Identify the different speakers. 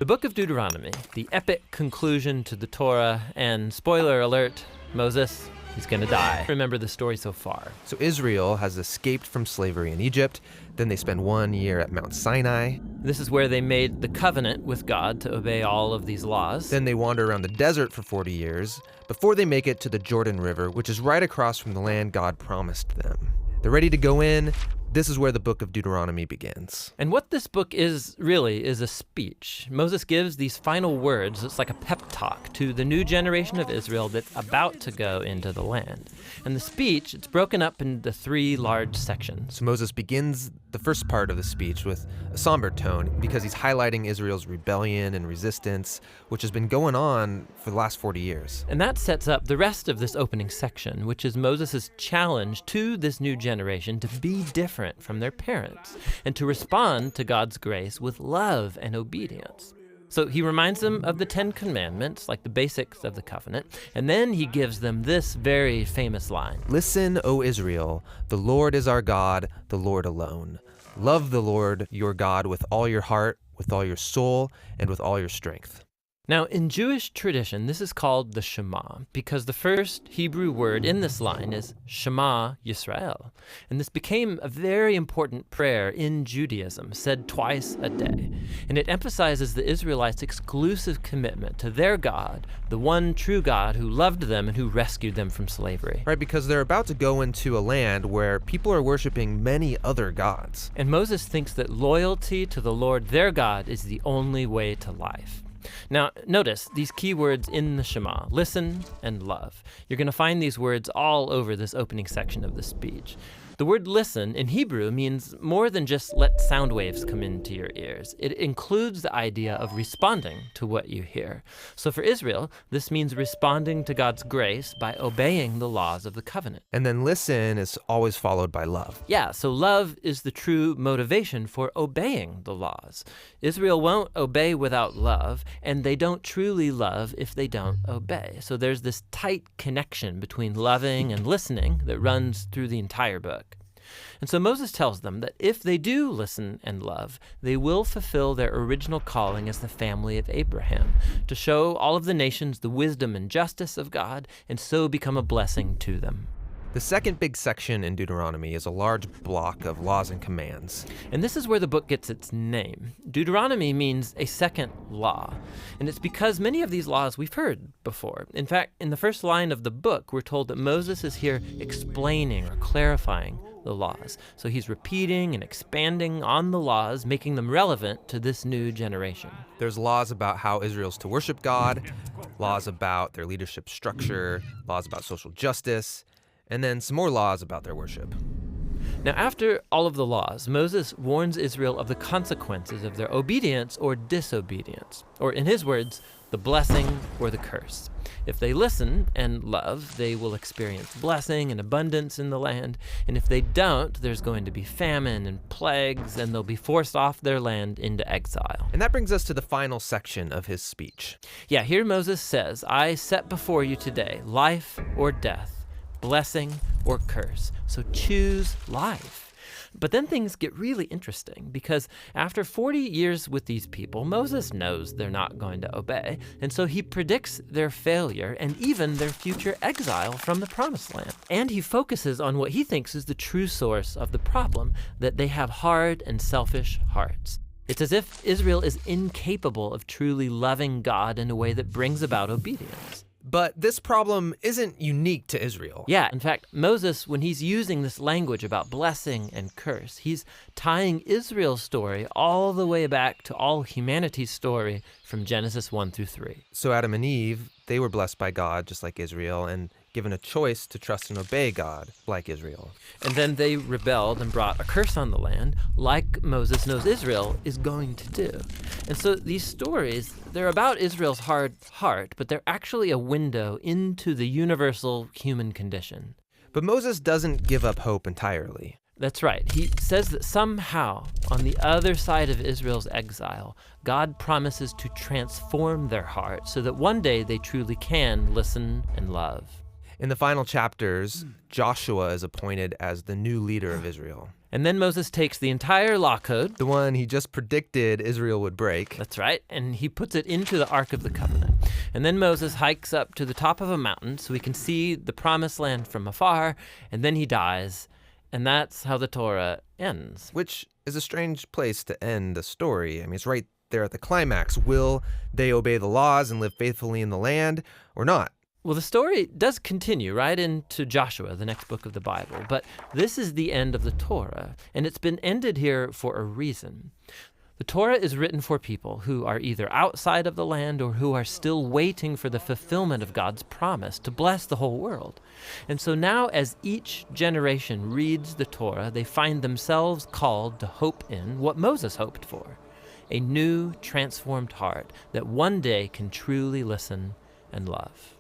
Speaker 1: The Book of Deuteronomy, the epic conclusion to the Torah, and spoiler alert, Moses, he's going to die. Remember the story so far.
Speaker 2: So Israel has escaped from slavery in Egypt. Then they spend 1 year at Mount Sinai.
Speaker 1: This is where they made the covenant with God to obey all of these laws.
Speaker 2: Then they wander around the desert for 40 years before they make it to the Jordan River, which is right across from the land God promised them. They're ready to go in. This is where the Book of Deuteronomy begins.
Speaker 1: And what this book is really is a speech. Moses gives these final words. It's like a pep talk to the new generation of Israel that's about to go into the land. And the speech, it's broken up into 3 large sections.
Speaker 2: So Moses begins the first part of the speech with a somber tone because he's highlighting Israel's rebellion and resistance, which has been going on for the last 40 years.
Speaker 1: And that sets up the rest of this opening section, which is Moses' challenge to this new generation to be different from their parents and to respond to God's grace with love and obedience. So he reminds them of the 10 commandments, like the basics of the covenant, and then he gives them this very famous line.
Speaker 2: Listen, O Israel, the Lord is our God, the Lord alone. Love the Lord your God with all your heart, with all your soul, and with all your strength.
Speaker 1: Now, in Jewish tradition, this is called the Shema, because the first Hebrew word in this line is Shema Yisrael. And this became a very important prayer in Judaism, said twice a day. And it emphasizes the Israelites' exclusive commitment to their God, the one true God who loved them and who rescued them from slavery.
Speaker 2: Right, because they're about to go into a land where people are worshiping many other gods.
Speaker 1: And Moses thinks that loyalty to the Lord their God is the only way to life. Now, notice these key words in the Shema, listen and love. You're going to find these words all over this opening section of the speech. The word listen in Hebrew means more than just let sound waves come into your ears. It includes the idea of responding to what you hear. So for Israel, this means responding to God's grace by obeying the laws of the covenant.
Speaker 2: And then listen is always followed by love.
Speaker 1: Yeah, so love is the true motivation for obeying the laws. Israel won't obey without love, and they don't truly love if they don't obey. So there's this tight connection between loving and listening that runs through the entire book. And so Moses tells them that if they do listen and love, they will fulfill their original calling as the family of Abraham, to show all of the nations the wisdom and justice of God, and so become a blessing to them.
Speaker 2: The second big section in Deuteronomy is a large block of laws and commands.
Speaker 1: And this is where the book gets its name. Deuteronomy means a second law. And it's because many of these laws we've heard before. In fact, in the first line of the book, we're told that Moses is here explaining or clarifying the laws. So he's repeating and expanding on the laws, making them relevant to this new generation.
Speaker 2: There's laws about how Israel's to worship God, laws about their leadership structure, laws about social justice, and then some more laws about their worship.
Speaker 1: Now, after all of the laws, Moses warns Israel of the consequences of their obedience or disobedience, or in his words, the blessing or the curse. If they listen and love, they will experience blessing and abundance in the land, and if they don't, there's going to be famine and plagues, and they'll be forced off their land into exile.
Speaker 2: And that brings us to the final section of his speech.
Speaker 1: Yeah, here Moses says, I set before you today life or death, blessing or curse. So choose life. But then things get really interesting because after 40 years with these people, Moses knows they're not going to obey. And so he predicts their failure and even their future exile from the promised land. And he focuses on what he thinks is the true source of the problem, that they have hard and selfish hearts. It's as if Israel is incapable of truly loving God in a way that brings about obedience.
Speaker 2: But this problem isn't unique to Israel.
Speaker 1: Yeah, in fact, Moses, when he's using this language about blessing and curse, he's tying Israel's story all the way back to all humanity's story from Genesis 1 through 3.
Speaker 2: So Adam and Eve, they were blessed by God just like Israel and given a choice to trust and obey God like Israel.
Speaker 1: And then they rebelled and brought a curse on the land like Moses knows Israel is going to do. And so these stories, they're about Israel's hard heart, but they're actually a window into the universal human condition.
Speaker 2: But Moses doesn't give up hope entirely.
Speaker 1: That's right. He says that somehow, on the other side of Israel's exile, God promises to transform their heart so that one day they truly can listen and love.
Speaker 2: In the final chapters, Joshua is appointed as the new leader of Israel.
Speaker 1: And then Moses takes the entire law code.
Speaker 2: The one he just predicted Israel would break.
Speaker 1: That's right. And he puts it into the Ark of the Covenant. And then Moses hikes up to the top of a mountain so he can see the promised land from afar. And then he dies. And that's how the Torah ends.
Speaker 2: Which is a strange place to end a story. I mean, it's right there at the climax. Will they obey the laws and live faithfully in the land or not?
Speaker 1: Well, the story does continue right into Joshua, the next book of the Bible, but this is the end of the Torah, and it's been ended here for a reason. The Torah is written for people who are either outside of the land or who are still waiting for the fulfillment of God's promise to bless the whole world. And so now, as each generation reads the Torah, they find themselves called to hope in what Moses hoped for, a new, transformed heart that one day can truly listen and love.